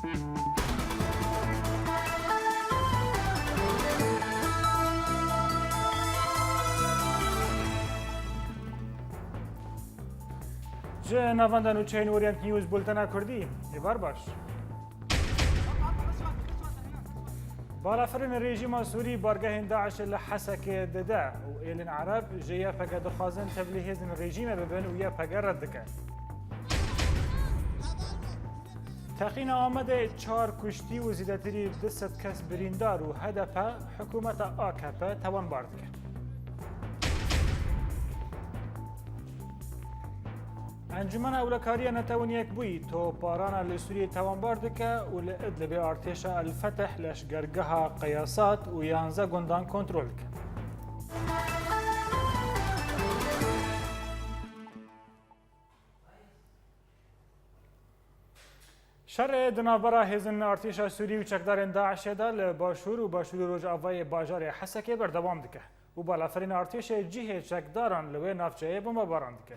جه نواندن و چین اورینت نیوز بولتنا کردی ایوار باش بالافرین رژیم سوری بارگاه داعش لحسک دده و ایلن عرب جیا پگه دخوازن تبلیغ رژیم ببن و یا پگه رد کرد تقین آمده 4 کشتی و زیادتری 200 کس بریندار و هدف حکومت AKP توان بارد کرد. انجمن اولکاری نتوان یک بوی تو باران لسوری توان بارد که و لادلب ارتش الفتح لشگرگاه قیاسات و 11 گندان کنترل کرد. شر دنابرا هزن ارتش سوری و چکدار داعش دا لباشور و باشور روج آوای باجار حسکه بردوام دکه و بالافرین ارتش جیه چکداران لوی نافچه بمباران دکه.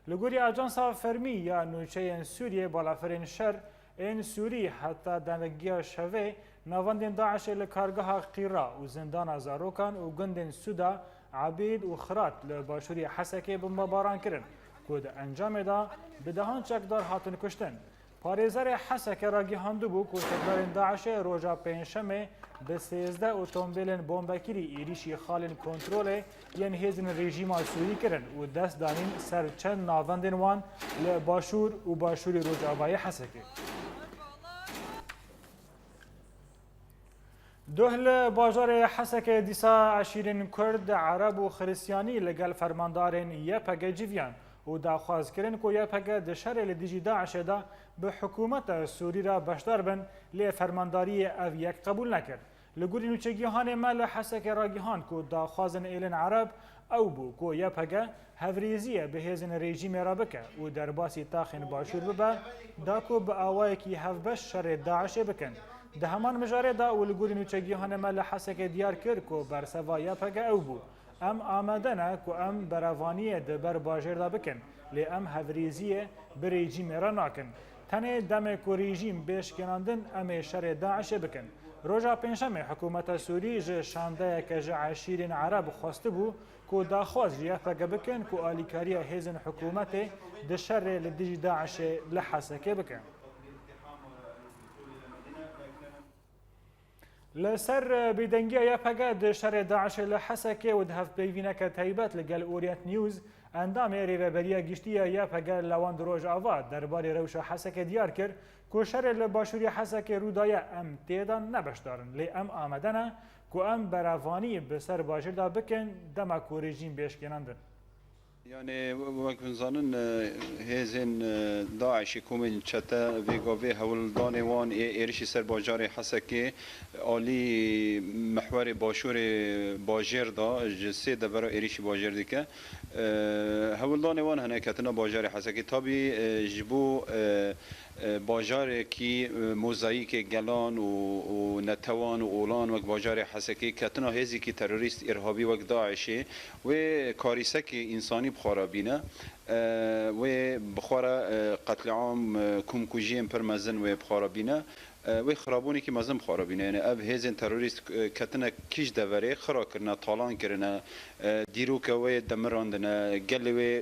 لگوری آجانسا فرمی یا نوچه سوریه بالافرین شر این سوری حتی دمگی شوه نواندین داعش لکارگاه قیرا و زندان زاروکان و گندین سودا عبید و خرات لباشوری حسکه بمباران کرن کود انجام دا بدهان چکدار هاتن کشتن. پارێزەرێ حەسەکە ڕاگەیاندوو بوو کۆچەکدارên داعشê ڕۆژا پێنجشەمê bi 13 ئۆتۆمبیلên bombekirî êrişî xalên kontrolê yên hêzên rejîma Sûrî kirin û dest danîn ser çend navendên wan li Başûr û Başûrê Rojavayê Hesekê. Duh li bajarê Hesekê dîsa eşîrên Kurd, Ereb û Xristiyanî li gel fermandarên YPG civiyan و داخواز کردن که YPG دشهر لدیجی داعش دا به حکومت سوری را بشدار بن لی فرمانداری او یک قبول نکرد. لگوری نوچگیهان مال حسک راگیهان که داخوازن ایلن عرب او بو که YPG هفریزیه به هزن رژیم را بکه و در باسی تاخین باشور ببه دا که به آوائی که هفبش شر داعش بکن. ده همان مجاره دا و لگوری نوچگیهان مال حسک دیار کرد که برسوا YPG او بو. ام آمدنه که ام براوانی دبر باجر دا بکن لی ام هفریزیه به رژیم را ناکن تنه دم که رژیم بیش کناندن ام شر داعش بکن روژا پنجشنبه حکومت سوری جه شانده که جه عشیرین عرب خواسته بو که داخواز YPG بکن که آلیکاری هیزن حکومت ده شر لدیج داعش لحسکه بکن لسر بدنگی YPG د شر داعش لحسکه و دهف پیوینک تایبت لگل اورینت نیوز اندام ریبریا گشتی YPG لوان دروج آواد درباره روش حسکه دیار کرد که شر لباشوری حسکه رودای ام تیدان نبشدارن لی ام آمدنه که ام براوانی بسر باجر دا بکن دما که رژیم بیشکنندن. يعني وكن زانن هزين داعش كومن چتا ويغاوي هولدان وان ايرشي سر باجار حسكي عالي محور باشور باجر دا جسي دبر ايرشي باجر ديكه هولدان وان هنا كتنا باجار حسكي تابي جبو باجار کی موزاییک گلان و نتوان و اولان و باجار حسکی کتنا هزی کی تروریست ارهابی و داعشی و کاریسه کی انسانی بخارابینه و بخارا قتل عام کمکوجیم پرمزن و بخارابینه و خرابونی که مزم خرابینه یعنی اب هزین تروریست کتنا کیش دوره خرا کرنا طالان کرنا دیرو که و دمراندنه گل و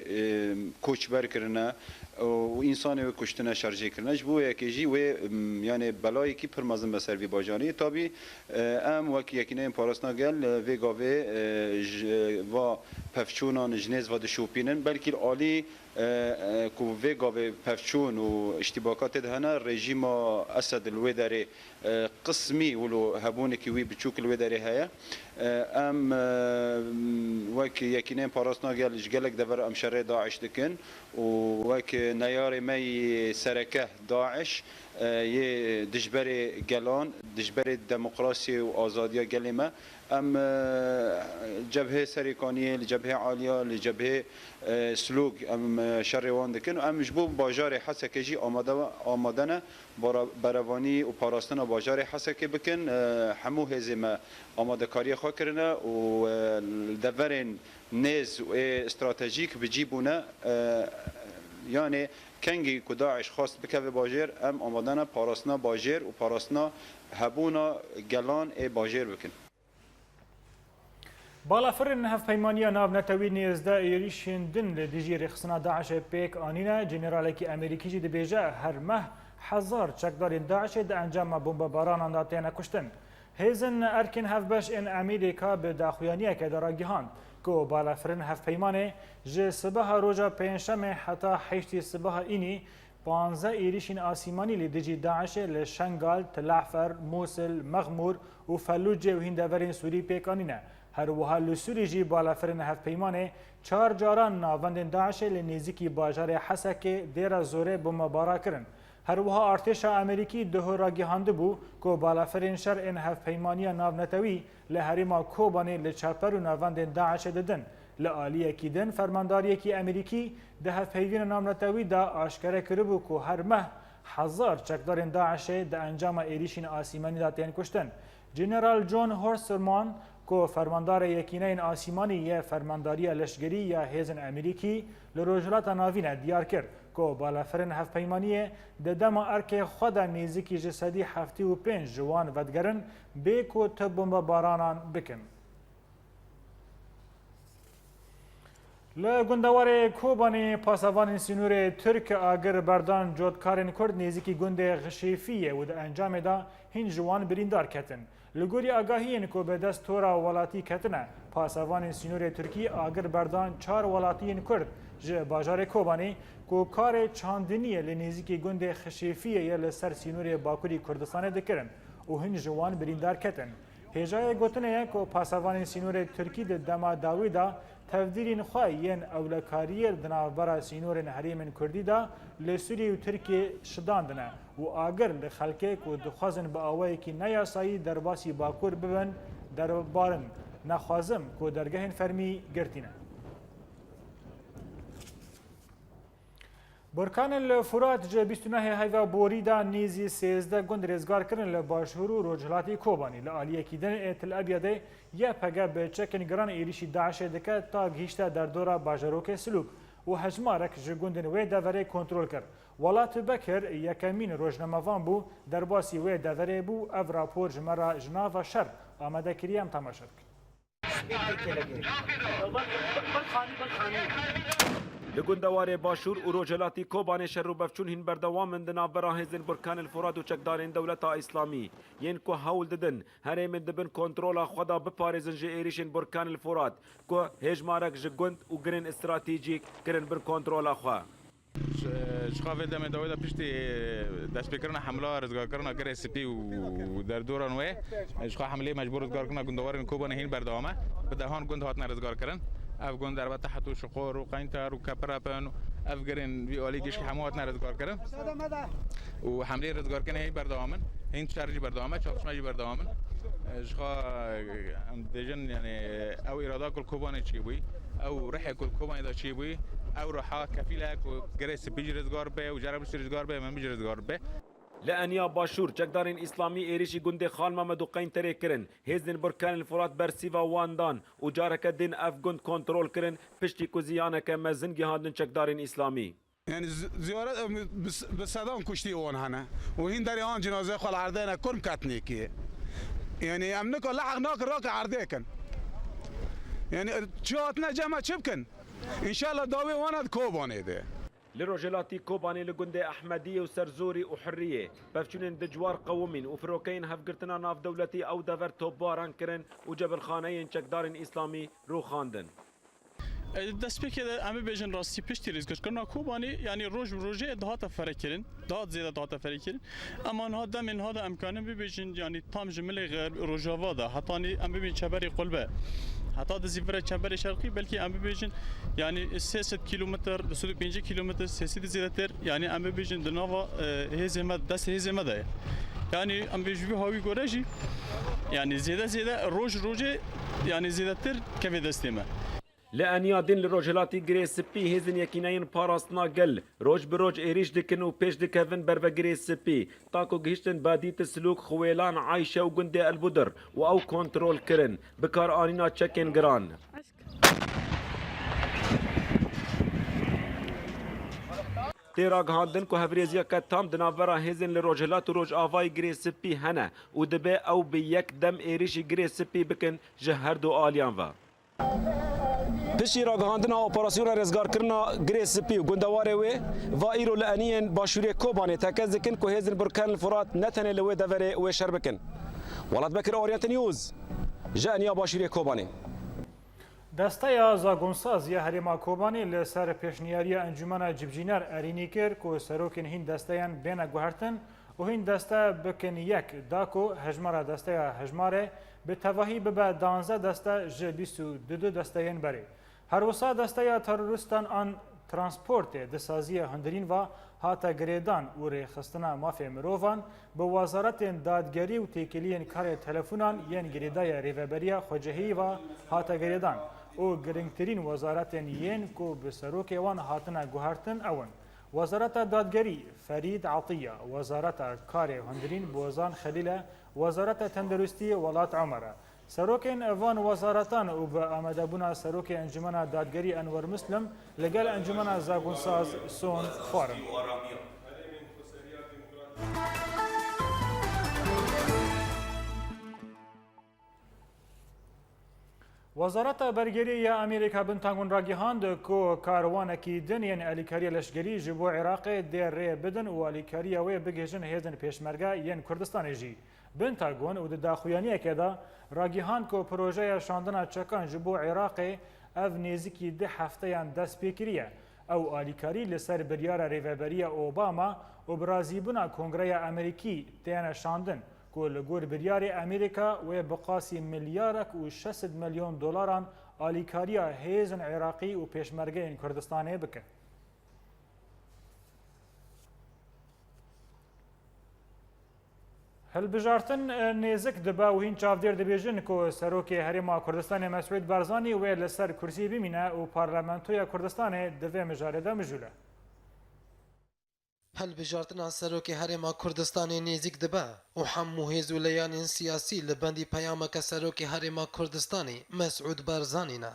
کوچبر کرنا و انسان و کشتن شارژ کردنش بو یکی و یعنی بلایی کی پرمازن به سروی باجانی تابی ام وکی یکی نه پاراستنا گل وگاوه و پفچونان جنیز و دشوپینن بلکه عالی کو وگاوه پفچون و اشتباکات دهنا رژیم اسد الودری قسمی ولو هبونه کی وی بچوک الودری هيا ام وکی یکی نه پاراستنا گل جگلک دور ام شر داعش دکن و وکی نیار می سرکه داعش یه دجبر گلان دجبر دموکراسی و آزادی گلمه ام جبهه سریکانیه لجبهه عالیه لجبهه سلوک ام شروان دکن ام جبو باجار حسکجی آمدنه بروانی و پاراستن باجار حسک بکن همو هزمه آماده کاری خواه کرنه و دورن نیز و استراتژیک بجیبونه یعنی کنگی که داعش خواست بکوه باجر ام آمدن پاراسنا باجر و پاراسنا هبونا گلان باجر بکن. بالافرن هفپیمانی ناو نتوی نیزده ایریشین دن لدیجی رخصنا داعش پیک آنینا جنرالیکی امریکی جی دبیجه هر ماه 1000 چکدار داعش ده انجام بمباران داتینا کشتن. هیزن ارکن هفبش ان امریکا به داخویانیه که دراگیهاند که بالافرن هفپیمانه جه صبح روژا پینشم حتی 8 صبح اینی 15 ایریشین آسیمانی لدیجی داعش لشنگال، تلعفر، موسل، مغمور و فلوجه و هندورین سوری پیک آنینه. هر وها لسوری جی بالافرن هفپیمانه 4 جاران ناوندن داعش لنزیکی باجار حسکه دیر زوره بمبارا کرن. هر وها ارتش امریکی ده راگیهانده بو که بالافرن شر ان هفپیمانی ناو نتوی لحریما کوبانه لچپر و ناوندن داعش ددن. لآلیه کی دن فرمانداری کی امریکی ده هفپیوین ناو نتوی دا آشکره کربو که هر ماه 1000 چکدارن داعش ده انجام ایریشین آسیمانی داتین کشتن. جنرال جون هورسرمان که فرماندار یکینه این آسیمانی یا فرمانداری لشگری یا هیزن امریکی لروجلات ناوینه دیار کرد که بالافرن هفپیمانیه ده دم ارک خود نیزیکی جسدی 75 جوان ودگرن به که تبومب بارانان بکن. لگندوار کوبانی پاسوان سینور ترک آگر بردان جودکارن کرد نیزیکی گند غشیفیه و ده انجام دا هین جوان بریندار کتن. لگوری آگاهی که به دست تورا ولاتی کتنه پاسوان سینور ترکی آگر بردان 4 ولاتی کرد جه باجار کوبانی که کار چاندنیه لنیزیکی گند خشیفیه یا لسر سینور باکوری کردستانه دکرن و هین جوان بریندار کتن. هجای گوتنه که پاسوان سینور ترکی ده دما داوی دا تفدیرین خواهین اولکاری دنابرا سینور حریم کردی دا لسوری و ترکی شداندنه و آگر لخلکه که دخوازن با آوه که نیاسایی در باسی باکور ببن در بارن نخوازم که درگهن فرمی گرتینه. برکان الفرات جه 29 هیوا بوریدا نیزی 13 گند رزگار کرن لباشور و روجلاتی کوبانی لآلیه کی دن تل ابیاده یا پگه به چکن گران ایریشی داعش دکه تا گیشته در دورا باجروک سلوک و هجمارک جه گندن وی دوره کنترل کرد. ولات بکر یکمین روزنامه‌وان بو در باسی وی دوره بو او راپور جمرا جناو شر آماده کریم تماشا لگندوار باشور و روجلاتی کوبان شر و بفچون هین بردوامن دنا براهزن برکان الفرات و چکدارین دولت اسلامی ین کو هول ددن هرم دبن کنترل خدا بپارزن جه ایریشن برکان الفرات کو هجمارک جگند و گرین استراتژیک گرین بر کنترل خوا شخافه دم داوود پشتی دست بکرنا حمله رزگار کردن گر سپی و در دوران وی شخا حمله مجبور رزگار کردن گندوارن کوبان هین بردوامه بدهان گند هات رزگار کردن اف گند در تحت و شقور و قینتر و کپرپن اف گرین وی علی گیش حموات رزگار کردن و حمله رزگار کردن هین بردوامن هین شارجی بردوامه چالشماجی بردوامن شخا دیجن یعنی او اراده کل کوبان چی بوی او رح کل کوبان دا چی بوی او روحا کفیله که گریس بیج رزگار به و جرب رزگار به من بیج رزگار به لانیا باشور چکدارین اسلامی ایریشی گنده خان محمد و قینتره کرن هزن برکان الفرات برسیوا واندان و جارک دین اف گند کنترول کرن پشتی کوزیانه که مزنگی هادن چکدارین اسلامی يعني زيارات بصدام كشتي اون هنا وهين داري هون جنازه خل عردنا كرم كاتنيكي يعني امنك لحق ناك راك عرديكن يعني جاتنا جمع شبكن ان شاء الله داوي وانا كوباني ده لروجلاتی کوبانی لگنده احمدیه و سرزوری و حریه بفچونین دجوار قومین و فروکین هفگرتنا ناف دولتی او دور توباران کرن و جبل خانه چکدارین اسلامی رو خاندن دست بکرده امی بیشن راستی پشتی ریزگش کرنا کوبانی یعنی روزه دهات فرق کردن دهات زیاده دهات فرق کردن اما آنها دم اینها دا امکانه بیشن یعنی تام جمله غیر روزاوا دا حتی امی بیشن چبری قلبه حتی دزیفر چبری شرقی بلکه امی بیشن یعنی 300 کیلومتر 205 کیلومتر 300 زیادتر یعنی امی بیشن دنوا هزیمت دست هزیمت ده یعنی امی بیشن هاوی گورجی یعنی زیاده روزه یعنی زیادتر کمی دستیمه لانیا دین لروجلاتی گریس پی هزن یکینین پاراستنا گل روج بروج ایریش دکن و پیش دکن بر گریس پی تاکو گشتن بادیت سلوک خویلان عایشه و گنده البدر و او کنترول کرن بکار آنینا چکن گران تیرا گهاندن که هفریزیا که تام دنابرا هیزن لروجهلات و روج آوای گری سپی هنه و دبه او به یک دم ایریشی گری سپی بکن جهر دو آلیان و پشتی را گهاندنا اپراسیون رزگار کرنا گری سپی و گندواره وی و ایرو لعنین باشوری کوبانه تکز دکن که هیزن برکن الفرات نتنه لوی دوره و شر بکن ولات بکر اورینت نیوز جانیا باشوری کوبانه دسته زاگونسازی هریما کوبانی لسر پیشنیاری انجمن جبجینر ارینی کر که سروکن هین دستهان بین گوهرتن و هین دسته بکن یک داکو هجمار دسته هجماره به تواهی به 12 دسته ج 22 دستهان بری هر وسا دسته تروریستان آن ترانسپورت دسازی هندرین و هاتا گریدان و ریخستنا مافی مروفان به وزارت دادگری و تیکلین کار تلفونان ین گریدای ریوبریا خوجهی و هاتا گریدان او گرنگترین وزارت ین کو به سروک وان هاتنا گوهرتن اون وزارت دادگری فرید عطیه وزارت کار هندرین بوزان خلیل وزارت تندرستی ولات عمره سروکین وان وزارتان و به آمده بونا سروک انجمن دادگری انور مسلم لگل انجمن زاگونساز سون خوارن وزارت برگری امریکا بنتاگون را گیهاند که کاروانکی دنین الیکاری لشگری جبو عراق دیر ری بدن و الیکاری وی بگیجن هیزن پیشمرگه ین کردستان جی بنتاگون و داخویانی که دا را گیهاند که پروژه شاندن چکان جبو عراق او نیزکی 10 هفته دست پیکریه او الیکاری لسر بریار ریوبری اوباما و برازیبونا کنگره امریکی تین شاندن که لگور بریار امریکا و بقاسی ملیارک و 600 میلیون دلاران آلیکاریا هیزن عراقی و پیشمرگه این کردستانه بکه. هلبجارتن نزک دبا و هین چافدیر دبیجن که سروک هریما کردستان مسعود بارزانی و لسر کرسی بمینه و پارلمانتوی کردستان دوی مجارده مجوله. هەڵبژاردنە سەرۆکی هەرێما کوردستانی نێزیک دەبە و هەموو هێزوولەیانین سیاسی لە بەندی پەیامەکە سەرۆکی هەرێما کوردستانی مەسعود بارزانینە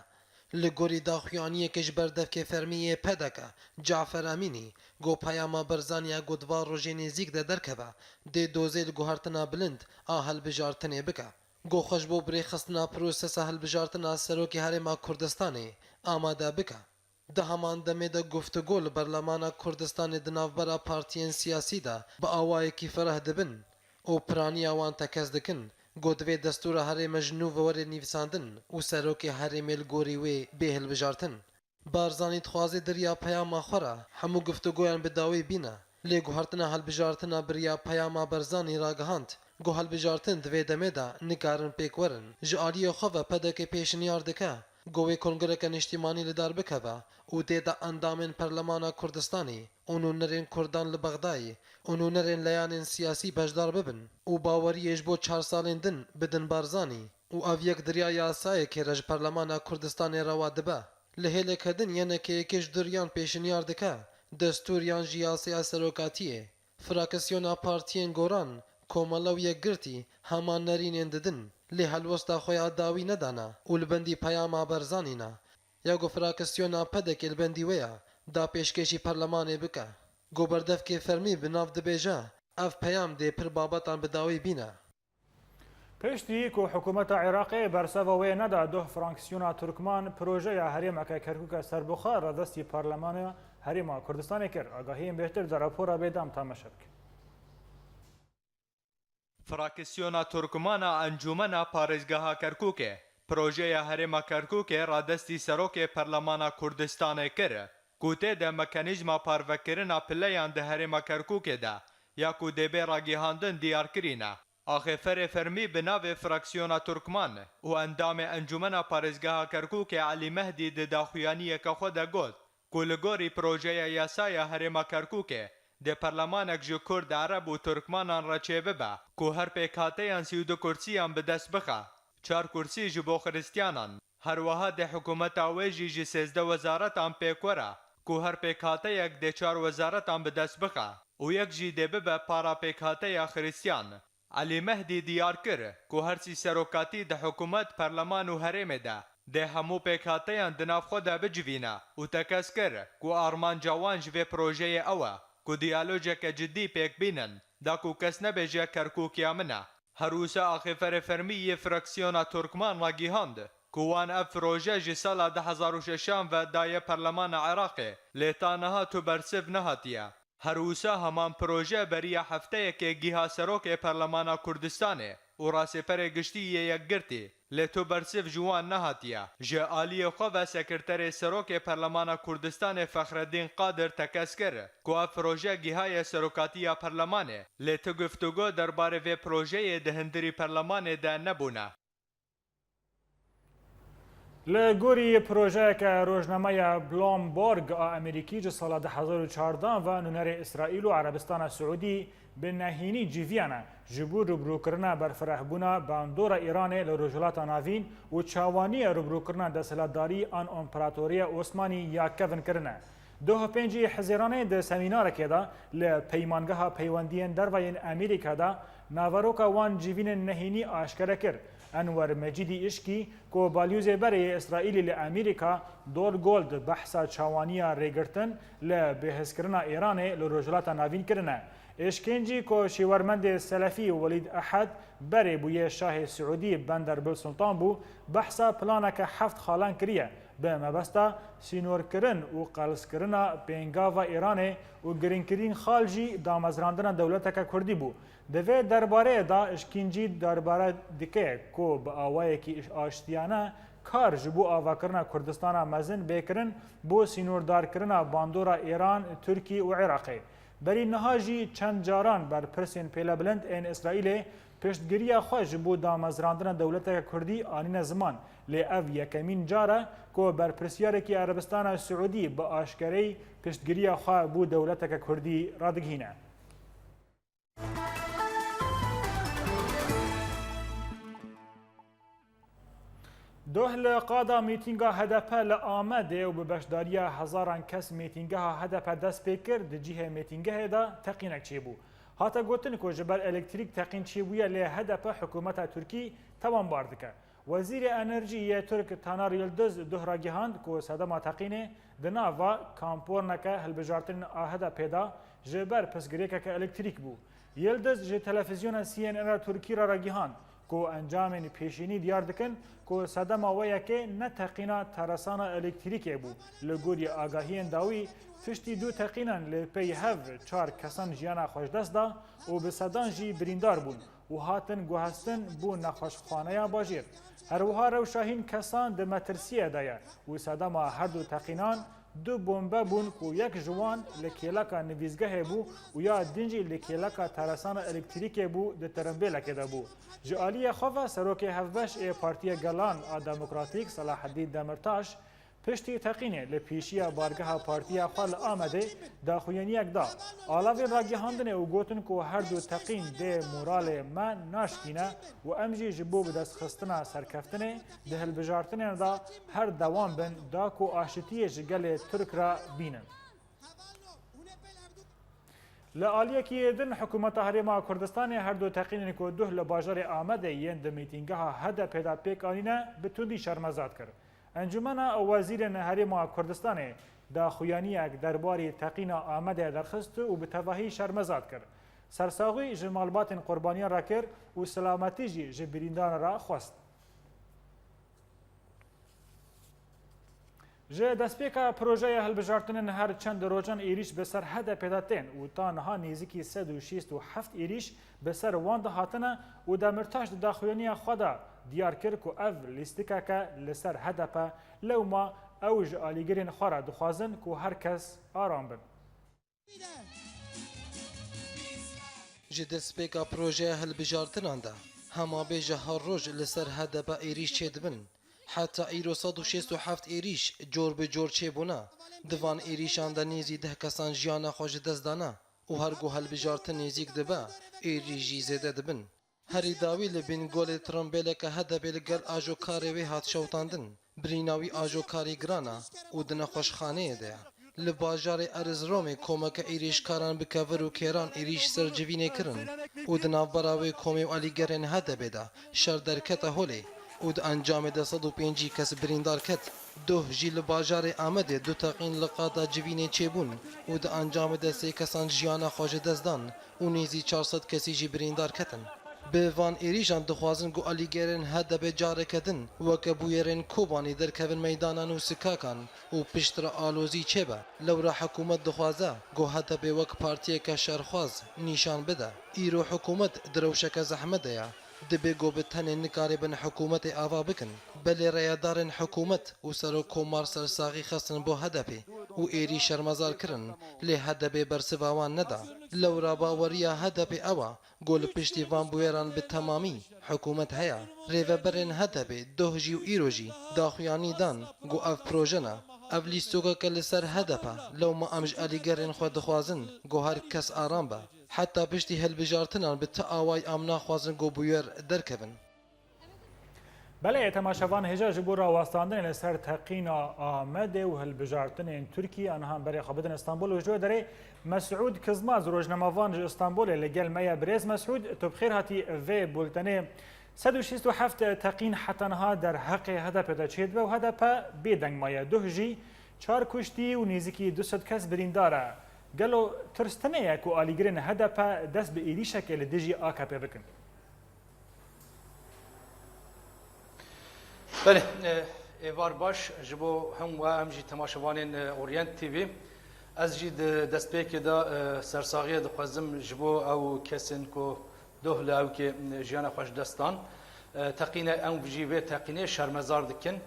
لە گۆری داخوایانیەکەش بەردەفکێ فەرمییە پەدەکە جعفەر ئەمینی گۆ پەیاما بەرزانیا گوتوا ڕۆژێ نێزیک دە دەرکەوە دێ دۆزێ لە گوهارتنا بلند ئا هەڵبژارتنێ بکە گۆ خۆش بۆ برێخستنا پرۆسەسە هەڵبژارتنا سەرۆکی هەرێما کوردستانی ئامادە بکە ده همان دمه ده گفتگو لبرلمانا کردستان دنافبرا پارتیین سیاسی ده با آوائکی فرح دبن او پرانی آوان تکز دکن گودوی دستور هر مجنو و ور نیفساندن و سروک هر میل گوری وی بیهل بجارتن بارزانی تخوازی دریا پیاما خورا همو گفتگویان بداوی بینا لی گوهرتنا هل بجارتنا بریا پیاما برزانی راگهاند گو هل بجارتن دوی دمه ده نگارن پیک ورن جعالی خواه پدک پیشنیار دکه گوی کنگره نیشتیمانی لدار بکوه و دیده اندامین پرلمانا کردستانی اونو نرین کردان لبغدای اونو نرین لیانین سیاسی بجدار ببن و باوریش بو 4 سالین دن بدن بارزانی و او یک دریای آسایه که رج پرلمانا کردستانی روا دبه لحیل کدن یعنی که یکیش دریان پیشنیار دکه دستوریان جیاسی سروکاتیه فراکسیونا پارتیین گوران کومالو یک گرتی همان نرینین ددن لی هلوستا خویا داوی ندانا و لبندی پیاما برزانینا یا گو فراکسیونا پدک البندی ویا دا پیشکشی پرلمانه بکا گو بردف که فرمی بناف دبیجا اف پیام دی پر بابتان بداوی بینا پشتی که حکومت عراقی برسوه ندا دو فرانکسیونا ترکمان پروژه هریم اکا کرکوک سربخار را دستی پارلمان هریم کردستان کر آگاهی بهتر در راپورا بیدام تامشک فراکسیونا ترکمانا انجمنا پارێزگەها کەرکووکێ پرۆژەیە هەرێما کەرکووکێ ڕادەستی سەرۆکێ پەرلەمانە کوردستانê kir ku tê de mekanîzma parvekirina pileyان di herêma Kerkûkê de ya ku dêbê ragîhandin diyarkirîne axêferê fermî bi navê fraksiyona Turkman û endamê encûmena parêzgeha Kerkûkê Elî Mehdî di daxuyaniyeke xwe de got ku li gorî projeya yasaya herêma Kerkûkê د پرلمانک جو کرد عرب و ترکمانان را چه ببه که هر پیکاتیان 32 کرسیان به دست بخه 4 کرسی جو بو خریستیانان هر وها د حکومت آویجی جی 13 وزارتان پیکوره که هر پیکاتیک د 4 وزارتان به دست بخه و یک جی د ببه پارا پیکاتی خریستیان علی مهدی دیار کر که هر سی سروکاتی د حکومت پرلمان و هرم ده ده همو پیکاتیان دناف خود بجوینا و تکس کر کو آرمان جوان جوی پروژه اوه کو دیالوجه که جدی پیک بینن دا کو کس نبیجه کرکوکیا منه هروسا آخفر فرمی فرکسیونا ترکمان را گیهاند کوان اف پروژه جی سالا 2006 و دای پرلمان عراقی لیتانها تو برسف نهاتیه هروسا همان پروژه بریا هفته که گیها سروک پرلمان کردستانه و راسی پر گشتی یک گرتی لیتو برسف جوان نهاتیه جه آلی خواه سکرتر سروک پرلمان کردستان فخردین قادر تکس کرد که اف پروژه گیهای سروکاتی پرلمانه لیتو گفتگو درباره و پروژه دهندری پرلمان ده نبونه لگوری پروژه که روزنامه بلومبرگ امریکی جه سال 2014 و نونر اسرائیل و عربستان سعودی به نهینی جیویانه جبور روبرو کرنا برفرح بونا باندور ایران لروجلات ناوین و چاوانی روبرو کرنا دستلاتداری آن امپراتوری عثمانی یا کون کرنا. 25 حزیرانه ده سمینار که دا لپیمانگاه پیوندین دروین امریکا دا ناوروکا وان جیوین نهینی آشکره کرد. انور مجیدی اشکی کو بالیوز برای اسرائیل لامریکا دور گولد بحثا چاوانیا ریگرتن لبحث کرنا ایران لروجلات ناوین کرنا. اشکنجی کو شیورمند سلفی ولید احد برای بوی شاه سعودی بندر بالسلطان بو بحثا پلانک 7 خالان کریه به مبستا سینور کرن و قلس کرنا بینگاوا ایران و گرینکرین خالجی دامزراندن دولتک کردی بو. دوی درباره دا اشکنجی درباره دیکه کو با آوائه کی آشتیانه کار جبو آوا کرنا کردستان مزن بکرن بو سینور دار کرنا باندورا ایران، ترکی و عراقی. بری نهاجی چند جاران بر پرسین پیلا بلند این اسرائیل پشتگیری خواه جبو دامزراندن دولت کردی آنین زمان لی او یکمین جاره که بر پرسیاره که عربستان سعودی با آشکاری پشتگیری خواه بو دولت کردی رادگهینه. دوهل قادا میتینگا هدف لآمده و ببشداری هزاران کس میتینگا هدف دست پیکر دی جیه میتینگه دا تقینک چی بو. هاتا گوتن که جبر الکتریک تقین چی بویا لی هدف حکومت ترکی توان باردکه. وزیر انرژی ترک تانار یلدز دهراگیهاند که صدما تقینه دنا و کامپورنکه هلبجارتن آهده پیدا جبر پسگریکه که الکتریک بو. یلدز جه تلفزیون CNN ترکی را راگیهاند که انجام پیشینی دیار دکن که صدم آوائه که نتقینا ترسان الکتریکی بو. لگوری آگاهی انداوی فشتی دو تقینن لپی هف 4 کسان جیانا خوش دست دا و به صدان جی بریندار بون و هاتن گوهستن بو نخوشخانه باجیر. هروها رو شاهین کسان ده مترسیه دایه و صدم هر دو تقینان دو بمبه بون که یک جوان لکیلکا نویزگه بو و یا دنجی لکیلکا ترسان الکتریکی بو ده ترنبیل که ده بو. جعالی خواه سروک هفبش پارتی گلان دموکراتیک صلاح الدین دمرتاش پشتی تقینه لپیشی بارگاه پارتی خواه آمده دا خوینیک دا. آلاوی راگیهاندنه و گوتن که هر دو تقین ده مورال من ناشکینه و امجی جبو به دست خستنه سرکفتنه ده هلبجارتنه دا هر دوام بن دا که آشتی جگل ترک را بینن. لآلیه که دن حکومت هریما کردستان هر دو تقینه که دوه لباجار آمده یند میتینگه هده پیدا پیک آنینه به تندی شرمزاد کرد. انجمن وزیر هریما کردستان دا خویانی اک درباری تقین آمده درخست و به تواهی شرمزاد کرد. سرساغی جمالبات قربانیان را کرد و سلامتی جی جبریندان را خواست. جه دستپیکا پروژه هلبجارتن هر چند روزان ایریش به سر هده پیداتین و تا نها نیزیکی 167 ایریش به سر واند هاتنه و دا مرتاش دا خویانی خدا دیار کرد که او لیستیکا که لسر هده پا لوما اوج آلیگرین خورا دخوازن که هر کس آرام بن. جه دستپیکا پروژه هلبجارتن ده هما بیجه هر روز لسر هده پا ایریش چید بن. حتی ایرو 167 ایریش جور به جور چه بونا دوان ایریشان دا نیزی 10 کسان جیانا خوش دست دانا و هرگو هلبجارتن نیزیک دبا ایریجی زیده دبن هری داوی لبین گول ترمبیل که هده بیلگل آجو کاری وی هات شوتاندن بریناوی آجو کاری گرانا و دن خوشخانه ده لباجار ارز رومی کومک ایریش کاران بکور و کیران ایریش سرجوینه کرن و دناو براوی کومی و علیگرین هده بیدا شر درکت هولی و د انجام د 105 کس بریندار کت دو جی ل باجار آمده دو تقین لقادا جوینه چبون و د انجام د 3 کسان جیانا خوش دزدان و نیزی 400 کسی جی بریندار کتن به وان ایریجان دخوازن گو آلیگرن هده به جاره کدن و کبویرن کوبانی در کبن میدانان و سکاکان و پشتر آلوزی چه با لورا حکومت دخوازه گو هده به وک پارتیه که شرخواز نیشان بده ایرو حکومت دروشک زحمده یا دبی گو به تن نکاری بن حکومت آوا بکن بلی ریادارن حکومت و سرو کومار سرساقی خستن بو هدپی و ایری شرمزار کرن لی هدپی برسوان ندا لورا باوریا هدپی اوا گول پشتی وان بویران به تمامی حکومت هیا ریو برن هدپی دوهجی و ایروجی داخویانی دان گو اف پروژنا اف لیستوکا کل سر هدپا لو ما امج الیگرین خود دخوازن گو هر کس آرام با حتی پشتی هلبجارتنان به تاوای امنا خوازن گو بویر درکبن بله تماشاوان هجا جبور راوستاندن لسر تقین آمده و هلبجارتن ترکی آنها برای خابدن استانبول و جو داره مسعود کزماز روزنامه‌وان استانبول لگل میا برز مسعود تو بخیر هاتی و بولتنه 167 تقین حتنها در حق هدف دچید و هدف بیدنگ مایا دوهجی 4 کشتی و نزدیکی 200 کس برینداره قالوا ترستنيا كو آلیگرین هدف دست به ایری شکل دیجی AKP بکن. بله ایوار باش جبو هم و هم جی تماشاوانین اورینت تیوی از جی دست به که دا سرساقی دخوازم جبو او کسین کو دوهل او که جیان خوش دستان تقینه ام جیوه تقینه شرمزار دکن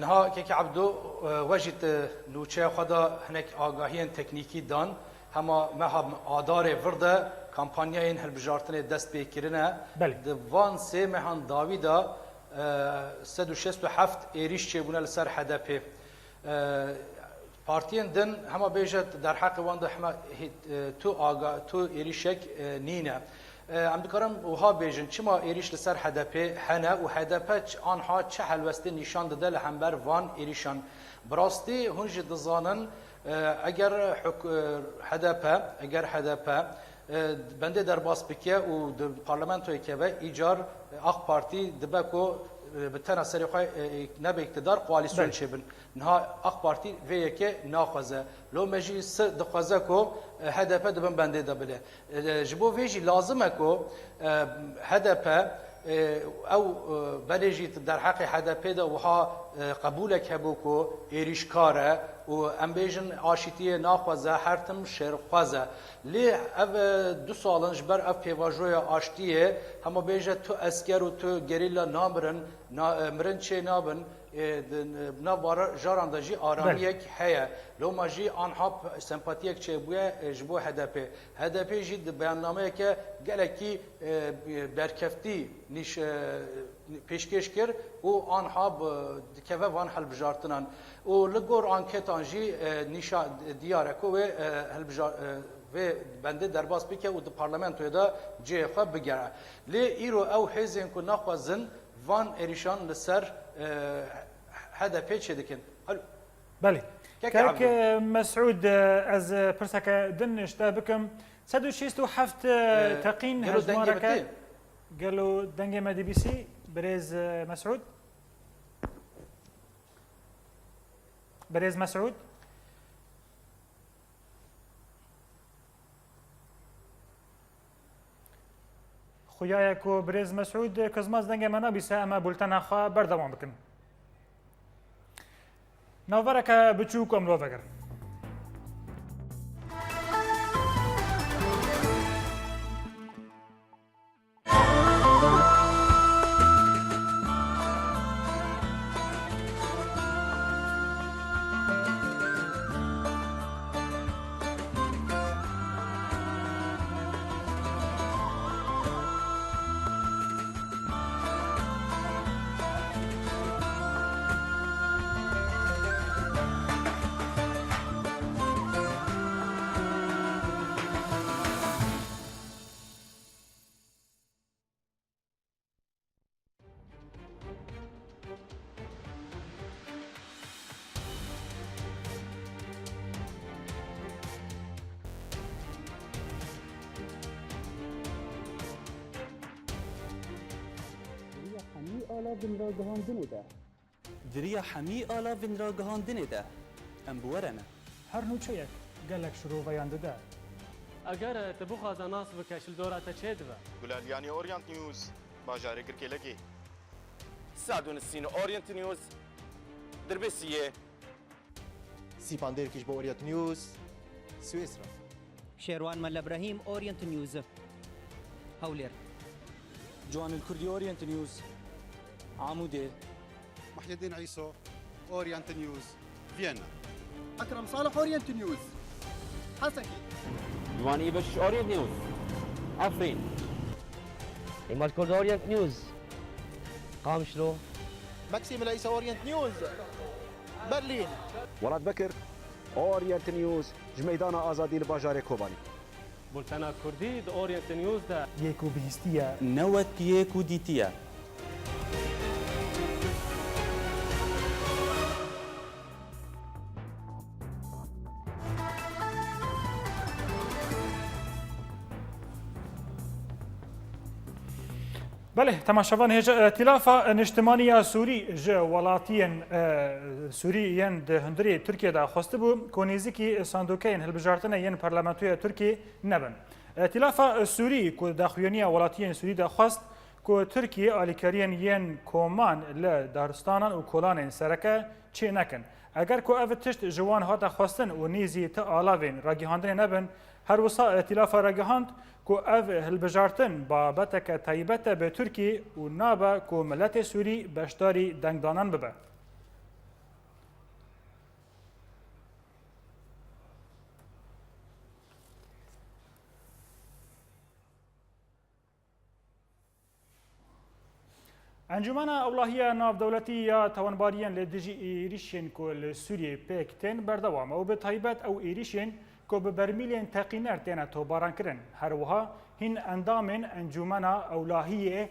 نها که عبدو وجد لوچه خدا هنک آگاهی تکنیکی دان هما مهم آدار ورده کمپانیای هلبجارتن دست بیکرنه دوان سه مهان داویدا 167 ایریش چبونه لسر هدف پارتین دن هما بیجت در حق وانده هما تو ایریشک نینه ام دکارم وها بیجن چما ایریش لسر هدف هنه و هدف آنها چه حلوسته نشان داده لهمبر وان ایریشان براستی هنج دزانن اگر هدف بنده در باس بکه و در پارلمانتوی که به ایجار اخ پارتی دبکو به تنها سریخواه نبه اقتدار قوالیسیون چه بن نها اخ پارتی ویه که ناخوازه لو مجی دخوازه که هدف دبن بنده دبله جبو ویجی لازمه که هدف او بلجیت در حق هدف ده وها قبولك هبوكو ايريش كاره و ام بيجن آشتيه ناخوازه هرتم شرخوازه لي اف دو سالن جبر اف پیواجوی آشتيه هما بيجه تو اسكر و تو گریلا نامرن مرن چه نابن نوار جاران دجی آرامیک هیا لو ماجی آنها سمپاتیک چه بوه جبو هدف جد بیاننامه که گلکی برکفتی نیش پیشکش کرد و آنها که وان حل بجارتنان و لگور آنکتان جی نیشا دیاره و و بنده در باز بکه و در پارلمانتوی دا جه خواه بگره لی ایرو او حیزین که نخوازن وان ایریشان لسر هدف چه دکن بله كاك مسعود از برسك دنش بكم 167 تقين هجمارك قالوا دنجي ما دي بي سي بريز مسعود خوياك بريز مسعود كزماز دنجي ما نبيسا اما بولتنا خا بردوام بكم نوفرك بتشوك أم لوفر vinragihand de. Diriya hemî ala vinragihandinê de. Em bi we re ne. هر نوچەیەک gelek şiroveyan dide. اگر te bixwaze nas bike ji dora te çê dibe. Gulaliani Orient News bajarê Girkêlekê. Sadun Sîn Orient News Dirbêsiyê. Sîpandêr kîj bi Orient News Swêsra. شێروان مەلە ئەبراهیم Orient News هەولێر. Ciwan Kurdî Orient News Amûdê. محيدين عيسو Orient News Vienna. أكرم صالح Orient News حسكي. Ciwan İbeş Orient News Afrin. إمال كرد Orient News قامشلو. مكسيم العيسى Orient News برلين. ولاد بكر Orient News جميدانا آزادي لباجاري كوباني. بولتنا کردی د Orient News ده یەک و بihîstiye نەوەت یەک و دیتیە. بله تماشاوان هجا ائتلافا نیشتمانیا سوری ج ولاتین سوری ین ده هندری ترکیه دا خواسته بو کونیزیکی صندوقین هلبجارتن ین پارلمانتوی ترکیه نبن. ائتلافا سوری کو داخویانیا ولاتین سوری دا خواست کو ترکیه آلیکارین ین کومان ل دارستانان و کولان سرکه چه نکن. اگر کو او تشت جوان هاتا خواستن و نیزی تا آلاوین راگیهاندن نبن هر وسا ائتلافا راگیهاند کو او هلبجارتن بابتک تایبت به ترکیه و نابا کو ملت سوری بشداری دنگدانان ببه. انجمن اولاهی ناف دولتی یا توانباریان لدیجی ایریشین کو لسوریه پیکتن بردوام او به تایبت او ایریشین کو به برمیلین تقینر تینا توباران کرن هر وها هین اندامن انجمن اولاهی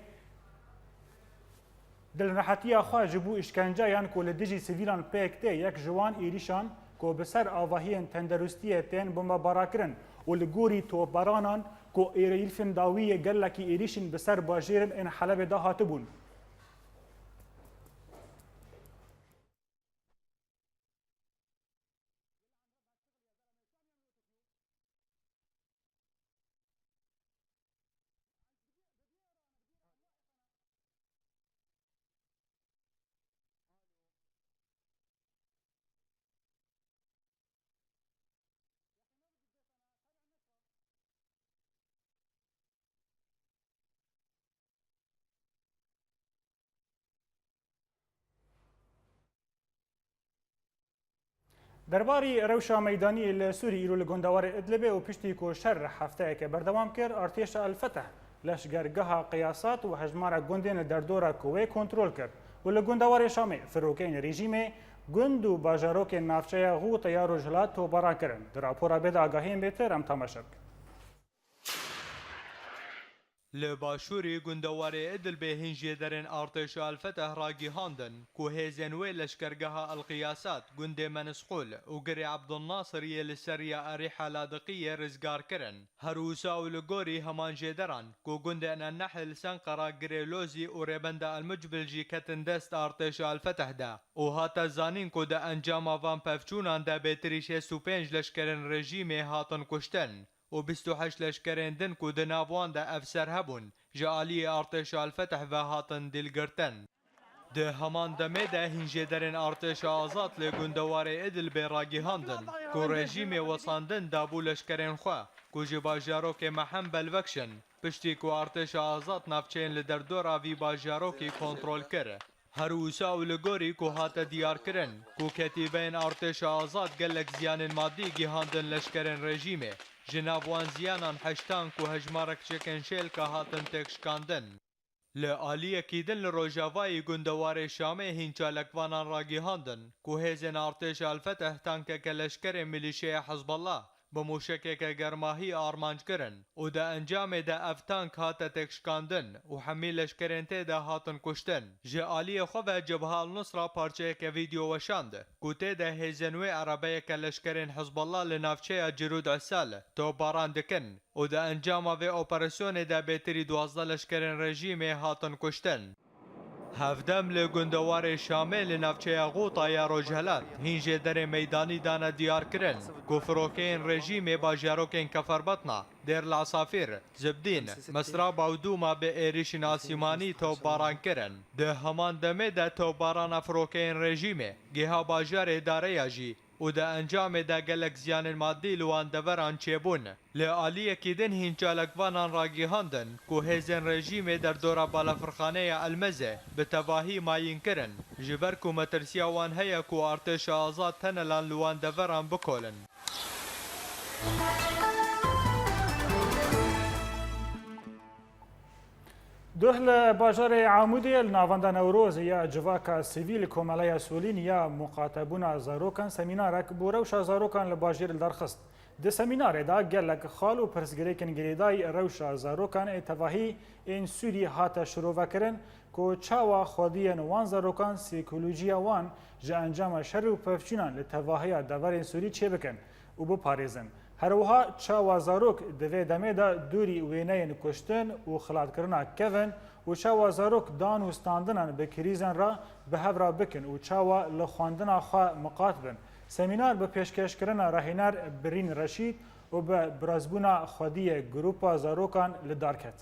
دل راحتی خوا جبو اشکنجه یان کو لدیجی سیویلان پیکته یک جوان ایریشان کو بسر آواهی تندرستی تین بما باراکرن و لگوری توبارانان کو ایریلفن داوی گلکی ایریشن بسر باجیرن ان حلب دا هاتبون درباری روشا میدانی لسوری ایرو لگندوار ادلبه و پشتی کو شر هفته که بردوام کرد ارتش الفتح لشگرگاه قیاسات و هجمار گندین در دور کوه کنترل کرد و لگندوار شامی فروکین رژیم گند و باجاروک نافچه غو تیار و جلات تو بران کرد در راپورا بید آگاهی بیتر ام تماشا لباشوری گندواری ادل به هنجی درن ارتش الفتح راگی هاندن کو هیزن وی لشکرگاه القیاسات گند منسقول و گری عبدالناصر یل سریا اریحا لادقیه رزگار کرن هروسا و لگوری همان جدران کو گند ان النحل سنقرا گری لوزی و ربند المجبل جی کتن دست ارتش الفتح دا و هاتا زانین کو دا انجام وان پفچونان دا بیتریش 65 لشکرن رژیم هاتن کشتن و 28 لشکرین دن کو دناوان دا افسر هبون جالی ارتش الفتح و هاتن دلگرتن. ده همان دمه ده هنجه درن ارتش آزاد لگندوار ادل به راگی هاندن کو رژیم وصاندن دابو لشکرین خواه کو جباجارو که محم بلوکشن پشتی کو ارتش آزاد نفچین لدردورا وی باجارو که کنترول کره. هروسا و لگوری کو هات دیار کرن کو کتیبین ارتش آزاد گلک زیان مادی گیهاندن لشکرین رژیمه جنابوان زیانان هشتان کو هجمارک چکنشیل که هاتن تکشکاندن. لعالیه کیدن لروجاوای گندوار شامه هینچالکوانان راگی هاندن کو هیزن ارتش الفتح تانکه که لشکر ملیشه حزب الله بموشکه که گرماهی آرمانج کرن و دا انجام دا افتانک هات تکشکاندن و حمی لشکرین تی دا هاتن کشتن. جعالی خواه جبهه النصره پارچه که ویدیو وشانده کو تی دا هیزنوی عربه که لشکرین حزب الله لنافچه جرود عسال تو باران دکن و دا انجام و اپراسیون دا بیتری 12 لشکرین رژیم هاتن کشتن. هفدم لی گندوار شامل نفچه غوطا یا روجهلات هینج در میدانی دانه دیار کرن گفروکین رژیم باجاروکین کفر بطنا در العصافیر زبدین مسراب و دوما به ایریش ناسیمانی تو باران کرن ده همان دمه ده تو باران افروکین رژیم گیها باجار اداره یاجی و ده انجام ده گلک زیان مادی لوان دوران چیبون لعالیه که دن هینجالکوانان راگیهاندن که هزن رژیم در دورا بالافرخانه المزه به تواهی ماین کرن جبر که مترسیاوان هیا که ارتش آزاد تنلان لوان دوران بکولن دهل باجار عمودی الناوند نوروز یا جواکا سیویل کومالای سولین یا مقاطبون زاروکان سمینارک بوروش زاروکان لباجیر درخست ده سمینار دا گلک خال و پرسگریکن گریدای روش زاروکان اتفاهی این سوری هات شروع وکرن که چاوا خودین وان زاروکان سیکولوژیا وان جا انجام شر و پفچونان لتواهی دور سوری چه بکن و بپاریزن هروها چاوا زاروک دوی دمه دا دوری وینین کشتن و خلات کرنا کون و چاوا زاروک دان و ستاندنان به کریزن را به هفرا بکن و چاوا لخواندن خواه مقاطبن سمینار به پیشکش کرنا راهینر برین رشید و به برازبونا خودی گروپا زاروکان لدارکت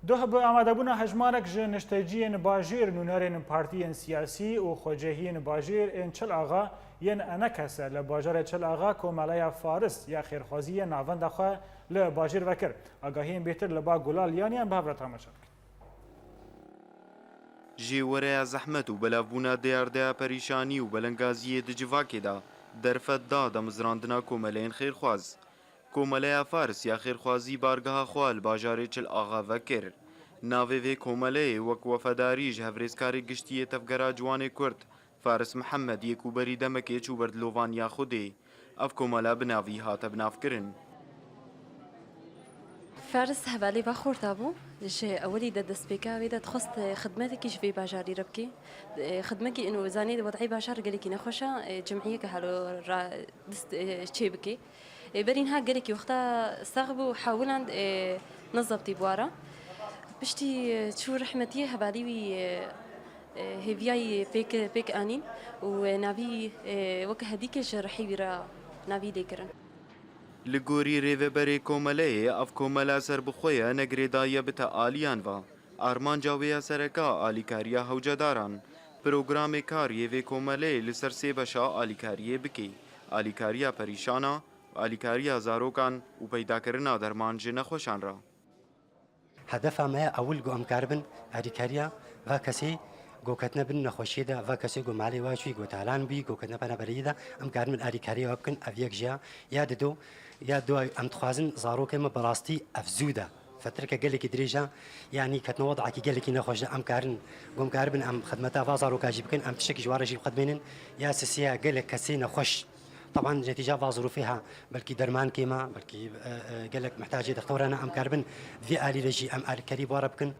دوه به آمادهبونا هجمارک جه نشتجین باجیر نونرین پارتیین سیاسی و خوجهین باجیر این چل آغا ین انکسه لباجار چل آغا کومالای فارس یا خیرخوازی ناوند خواه لباجیر وکر آگاهین بهتر لبا گلال یانیان به هفره تامشا جیوره زحمت و بلافبونا دیارده پریشانی و بلنگازی دجواکی دا درفت دا دمزراندنا کومالین خیرخواز کومله فارس یا خیرخوازی بارگاه خوال باجار چل آغا وکر ناوی وی کومله وک وفاداری جهورزکاری گشتی تفگرا جوان کرد فارس محمد یکو بری دمکی چو بردلوان یا خودی اف کومله بناوی هات بناف کرن فارس هبالي بخورت ابو جي اولي دست بيكا ودا تخصت خدمتك في باجاري ربكي خدمتك انه زاني وضعي باشار قالك نخوشا جمعيه كهلو دست تشيبكي برينها قالك وقتها استغبوا حاولن نظبطي بوارا بشتي شو رحمتي هبالي هيفياي بيك انين ونبي وك هديك جرحي ورا نبي ديكرن لگوری ریوبری کومله اف کومله سر بخویا نگریدای بتا آلیان و آرمان جاویا سرکا آلیکاریا هوجداران پروگرام کاری و کومله لسر سی بشا آلیکاریه بکی آلیکاریا پریشانا آلیکاریا زاروکان و پیدا کرنا درمان جن خوشان را هدف ما اول گو امکاربن آلیکاریا و کسی گو کتنه بن نخوشی ده و کسی گو مالی واشوی گو تالان بی گو کتنه بنا بریده امکاربن آلیکاریا وبکن افیک جا یاد دو ام تخوازن زاروک ما براستی افزوده فترك قال لك دريجه يعني كتن وضعك قال لك نخرج ام كارن قوم كاربن ام خدمتها فازارو كاجيبكن ام تشك جوار جيب خدمين يا سيسيا قال لك كسينا خش طبعا نتيجه فازرو فيها بلكي درمان كيما بلكي قال لك محتاج دكتور انا ام كاربن في الي رجي ام ال كريب وربكن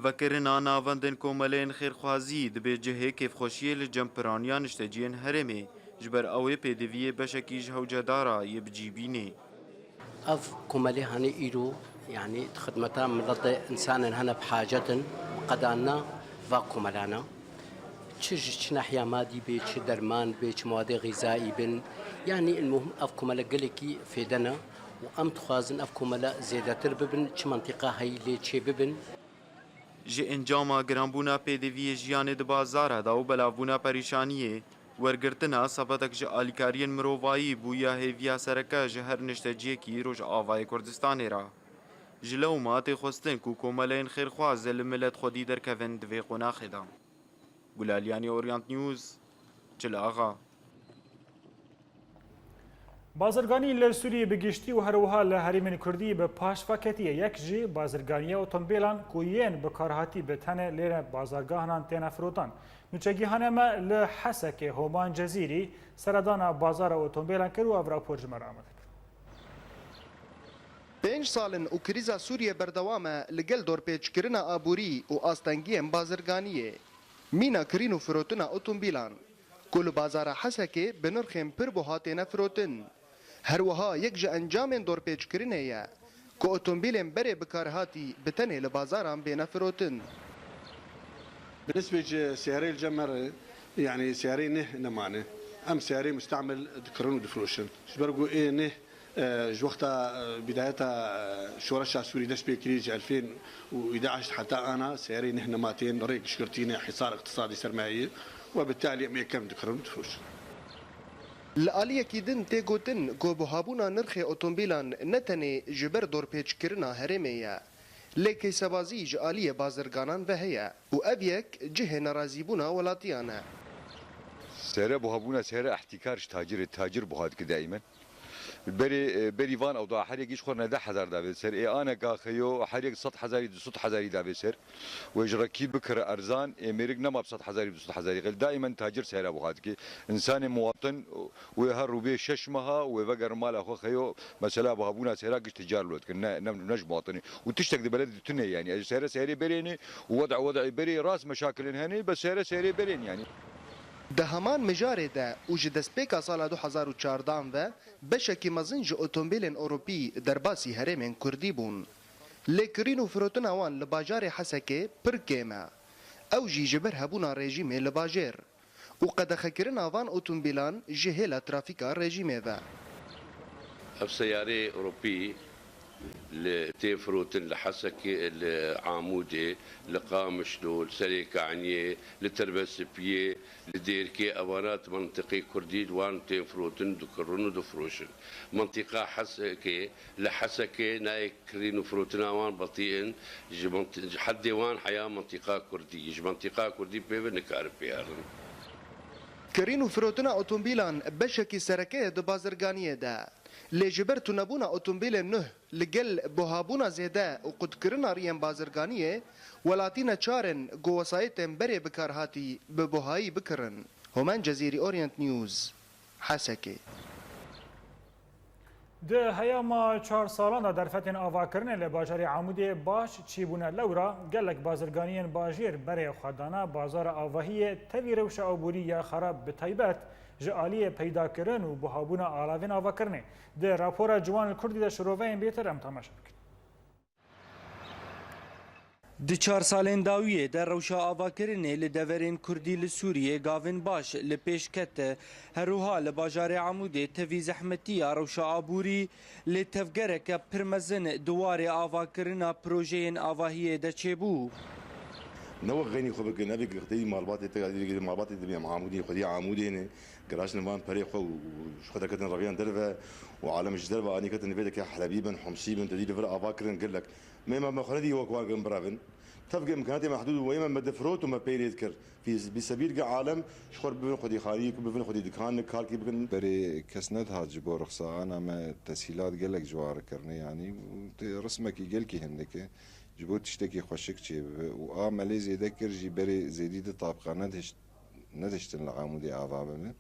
وكرنا ناوندن کوملین خیرخوازی دبی جهه کیف خوشی لجمپرانیان اشتجین هرمی جبر اوی پیدوی بشکی جهوجدارا يبجيبيني اف كومالي هاني ايرو يعني خدمتها مضط انسان هنا بحاجة قدانا فاكومالانا تشج ناحية مادي بيتش درمان بيتش مواد غذائي بن يعني المهم اف كومالا قلكي في دنا وام تخازن اف كومالا زيادة ترببن تش منطقة هاي اللي تشي ببن جي انجاما گرانبونا پیدوی جیان د بازار دا و بلافبونا پریشانیه ورگرتنا سبتک جه آلیکارین مرووایی بویا هیویا سرکه جه هر نشتجیه کی روش آوای کردستانی را جلو ما تی خوستن کو کوملین خیرخواز لملت خودی در کون دوی قناخی دا گلالیانی اورینت نیوز چل آغا بازرگانی لسوری بگشتی و هروها لحریمین کردی به پاش فکتیه یک جی بازرگانی اتومبیلان کوین به کارهاتی به تنه لیر بازرگاهنان تنه فروتان نوچگیهانه ما لحسک هومان جزیری سردان بازار اتومبیلان کرو او راپور جمع آمد. 5 سالن و کریزا سوریه بردوامه لگل دور پیچ کرنا آبوری و آستنگیم بازرگانیه مینا کرین و فروتنا اتومبیلان کل بازار حسکه به نرخیم پر بهاتین فروتن هر وها یک جا انجام دور پیچ کرنه یا که اوتومبیلên berê bikarhatî bi tenê li bazaran bêne firotin. بالنسبة لسياري الجمر يعني سياري نه نمانه أم سياري مستعمل دكرون ودفروشن شبرقوا إيه نه وقتها بدايتها شورشة سوري دش بكريج 2011 حتى أنا سياري نه نماتين ريق شكرتيني حصار اقتصادي سرمایي وبالتالي ميكم دكرون ودفروشن لآلیەکی din tê gotin ku buhabûna nirxê otomobîlan ne tenê ji ber dorpêçkirina herêmê ye, lê kêsebazî ji aliyê bazirganan ve heye û ev yek cihê nerazîbûna welatiyan e. سعر بوهبونا سعر احتكار تاجر بوهاد دائما بري فان او دا حريق يشخر 10000 دافي سر انا كاخيو حريق 100000 200,000 دافي سر ويجركي بكر ارزان امريك نما ب 100000 200,000 غير دائما تاجر سعر بوهاد انسان مواطن ويهرب به ششمها ويفقر مال اخو خيو مثلا بوهبونا سعر تجار لود كنا نج مواطني وتشتك بلد تنه يعني سعر بريني ووضع بري راس مشاكل هني بس سعر برين يعني Di heman mijarê de û ji destpêka sala 2014 ve beşekî mezin ji otomobîlên Ewropî derbasî herêmên Kurdî bûn. Lê kirîn û firotina wan li bajarê Hesekê pir kêm e. Ew jî ji ber hebûna rejîmê li bajêr û qedexekirina van otomobîlan ji hêla trafîka rejîmê ve. Ev seyarê Ewropî li tê firotin li Hesekê, li Amûdê, li Qamişlo, li Serê Kaniyê, li Terbesipiyê, li Dêrkê ewanat mentiqê Kurdî wan tê firotin dikirun û difroşin. Mentiqa Hesekê li Hesekê nayê kirîn û firotina wan betî'in ji heddê wan heya mentiqa Kurdî. Ji mentiqa Kurdî pêve nikarin pêyarin. Kirîn û firotina otomobîlan beşekî serekeyê di bazirganiyê de. Lê ji ber tunebûna otomobîlên nûh li gel buhabûna zêde û qutkirina riyên bazirganiyê, welatî neçarin ku wesayetên berê bikarhatî bi buhayî bikirin. Homen Cezîrî Orient News, Hesekê. Di heyama 4 salan da derfetên avakirinê li bajarê Amûdê baş çîbûne lewra gelek bazirganiyên bajêr berê xwedana bazara avahiyê tevî rewşa aborî ya xerab bi taybet ji aliyê peydakirin û buhabûna alavên avakirinê. Di rapora Ciwan Kurdî de şiroveyên bêtir em temaşa bikin. Di 4 salên dawiyê de rewşa avakirinê li deverên Kurdî li Sûriyê gavên baş li pêş ket herûha li bajarê Amûdê tevî zehmetiya rewşa aborî lê tevgereke pir mezin di warê avakirina projeyên avahiyê de çêbû. نوع غني خو بك نبي قتي مالبات دبي عمودي خدي عمودي هنا قراش نمان بري خو خدها كتن رغيان درفه وعالم الجدربه اني كتن بيدك حلبيبا حمصيبا تدي فر افاكرن قال لك ما خلدي هو كوان برافن تفق امكاناتي محدود ويما مدفروت وما بين يذكر في بسبيل عالم شخور بين خدي خاريك وبين خدي دكان كالكي بكن بري كسند هاج بو رخصه انا ما تسهيلات قال لك جوار كرني يعني رسمك قال كي هندك جبو تشتكي خوشك شي و ماليزيا ذكر جي بري زيدي طابقه ندشتن العمودي اعضابه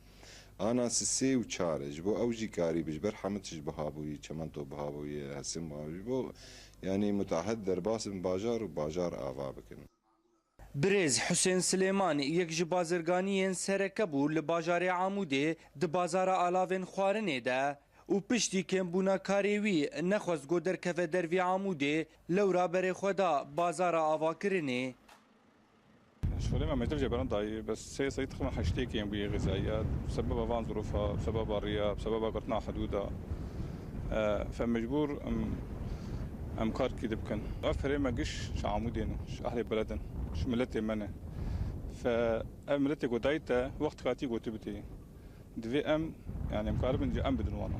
انا سسي وشار جبو اوجي كاري بجبر حمتش بهابوي چمنتو بهابوي هسم جبو يعني متعهد درباس من باجار وباجار اعضابكن برێز حوسێن سلێمان یەک ji bazirganiyên sereke bû li bajarê Amûdê di bazara alavên xwarinê de û piştî kêmbûna karê wî nexwest got derkeve dervî Amûdê lewra berê xwe da bazara avakirinê. شغلي ما مجدر جبران داي بس سي تقريبا حشتيك ينبغي غذائيات بسبب فان ظروفها بسبب الرياء بسبب قطنا حدودها فمجبور ام كار كي دبكن افري ما قش شعمودين اهل بلدن ملتي منه فملتي قدايته وقت كاتي قوتبتي دفي ام يعني مقاربن ام بدنوانا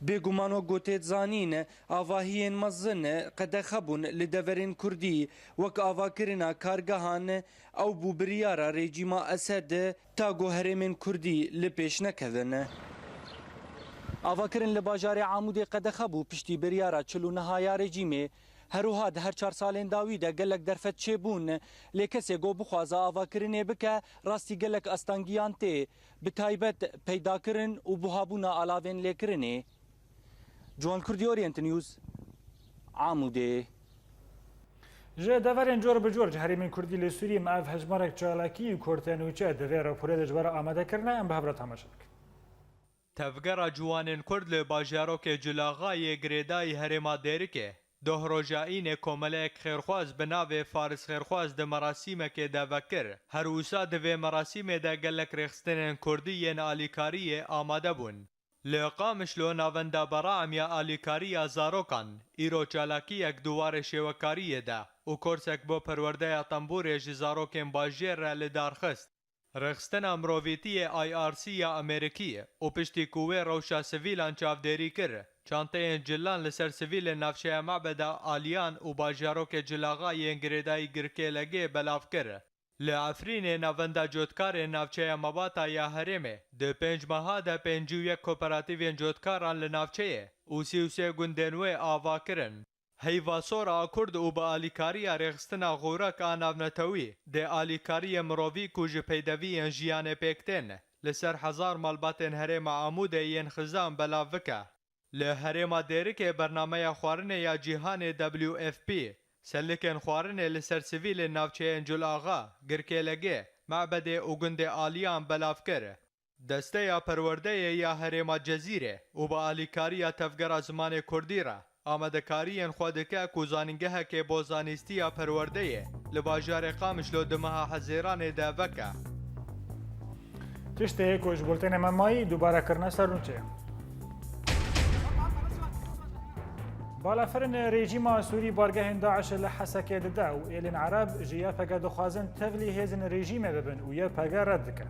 بێگومانۆ گوتێت زانین ئاڤاهiyên mezin qedexebûn li deverên Kurdî wek avakirina kargehan ew bû biryara rejîma Esed ta got herêmên Kurdî li pêş nekevin. Avakirin li bajarê Amûdê qedexebû piştî biryara çilûnehaya rejîmê herûha di her 4 salên dawî de gelek derfet çêbûn lê kesê got bixwaze avakirinê bike rastî gelek astangiyan tê bi taybet peydakirin û buhabûna alavên lêkirinê. Ciwan Kurdî Orient News, Amûdê. Ji deverên cor bi cor ji herêmên Kurdî li Sûriyê me ev hejmarek çalakî û kortenûçe divê raporê de ji we re amadekirine em bi hev re temaşa bikin. تفگرا جوانên Kurd li bajarokê Culaxayê girêdayî herêma Dêrikê dohrojayînê komeleyek xêrxwaz bi navê Faris Xêrxwaz di merasîmekê de vekir. Her wisa di vê merasîmê de gelek rêxistinên Kurdî yên alîkariyê amade bûn. Li Qamişlo navenda bera emiya alîkariya zarokan, îro çalakiyek duwarê şêwekariyê de û korsek bo perwerdeya temborê ji zarokên bajêr re li darxist. Rexistina mirovîtiyê IRC ya Amerîkî û piştî ku wê rewşa sivîlan çavdêrî kir, çanteyên cilan li ser sivîlên navçeya mebeda Aliyan û bajarokê Culaxayên girêdayî Girkêlegê belav kir. Li Efrînê navenda cotkarên navçeya Mebata ya Herêmê di pênc meha de 51 koperatîvên cotkaran li navçeyê û 33 gundên wê ava kirin. Heyvasora Kurd û bi alîkariya rêxistina xûreka navnetewî dê alîkariyê mirovî ku ji peydeviyên jiyanê pêktên li ser hezar malbatên herêma Amûdê yên xizan belav bike. Li herêma Dêrikê bernameya xwarinê ya cîhanê WFP sellikên xwarinê li ser sivîlên navçeyên Culaxa, Girkêlegê, Mebedê û gundê Aliyan belav kir. Desteya Perwerdeyê ya herêma Cezîrê û bi alîkariya tevgera zimanê Kurdî re amadekariyên xwe dike ku zanîngehekê bo zanîstiya perwerdeyê li bajarê Qamişlo di meha Hezêranê de veke. Tiştê ku ji bultênê me mayî dubare kirine ser rûçê. Balafirên rejîma Sûrî bargehên Daişê li Hesekê dide û êlên Ereb ji YPG dixwazin tevlî hêzên rejîmê bibin û YPG red dike.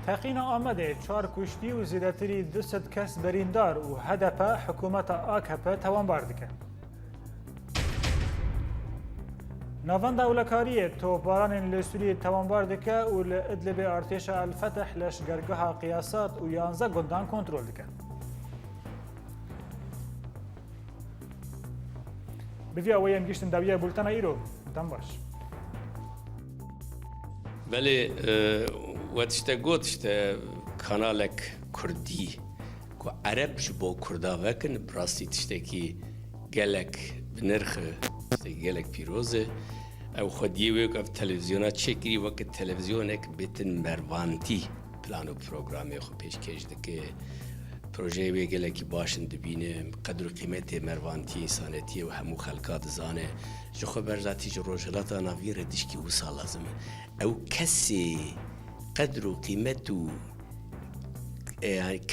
Teqîna Amedê çar kuştî û zêdetirî 200 kes berîndar û HDP hikûmeta AKP tewanbar dike. Navenda Ewlekariyê topbaranên li Sûriyê tewanbar dike û li Idlibê artêşa El-Fetih leşgergeha qiyasat û 11 gundan kontrol dike. Bi vî awayên giştin dawiya bultena îro. Tam baş. Belê we tişte got işte kanalek Kurdî ku Ereb ji bo Kurda vekin bi rastî tiştekî gelek bi nirxi tiştekî gelek pîroz e ew xwediyê wê ev televizyona çêkirî wekî televizyonek bêtin mervantî plan û programê xwe pêşkêş dike projeyê wê gelekî başin dibîne qedir û qîmetê mervantî însanetiyê û hemû xelka dizane ji xwe berzatî ji rojhilata navî re dişkî wisa lazim e ew kesê قدر و قیمت و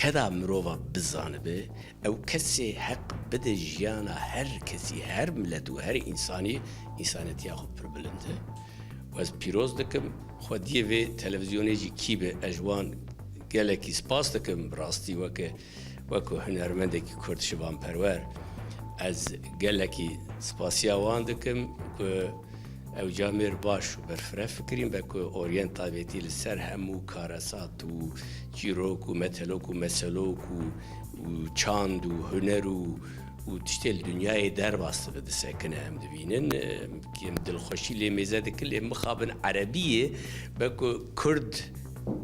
کدا مرۆڤ بزانبێ ئەو کەسێ حەق بدە ژیانە هەر کەسی هەر ملەت و هەر ئینسانی ئینسانەتیا خۆ پڕ بلندە وەز پیرۆز دەکەم خۆ دیێ تەلەڤیزیۆنێکی کیبێ ئەژوان gelekî spas dikim rastî wekû hunermendekî Kurd şivan perwer ez gelekî spasiya wan dikim ku ew camêr baş û berfireh fikirîn veku Orient taybetî li ser hemû karesat û çîrok û metelok û meselok û çand û huner û tiştê li dunyayê derbas dibe disekine em dibînin em dilxweşî lê mêze dikin lê mixabin Erebiyê veku Kurd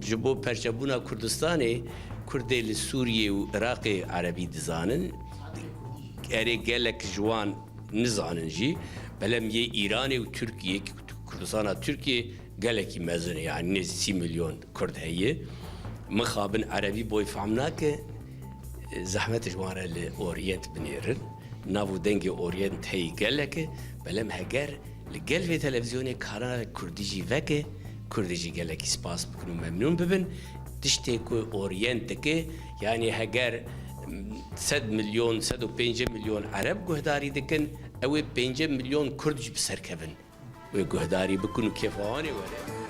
ji bo perçebûna Kurdistanê Kurdê li Sûriyê û Iraqê Erebî dizanin erê gelek ji wan nizanin jî belem yê İranê û Tirkiye Kurdistana Tirkiye gelekî mezin e yani 30 milyon Kurd heye mixabin Erebî boy fehm nake zehmet ji wan re li Orient binêrin nav û dengê Orient heyî geleke belem heger li gel vê televizyonê kanalek Kurdî jî veke Kurdî jî gelekî spas bikin û memnûn bibin tiştê ku Orient dike yani heger 100 milyon 105 milyon Ereb guhdarî dikin ew ê 5 milyon Kurd jî bi ser kevin wê guhdarî bikin û kêfxwewanê were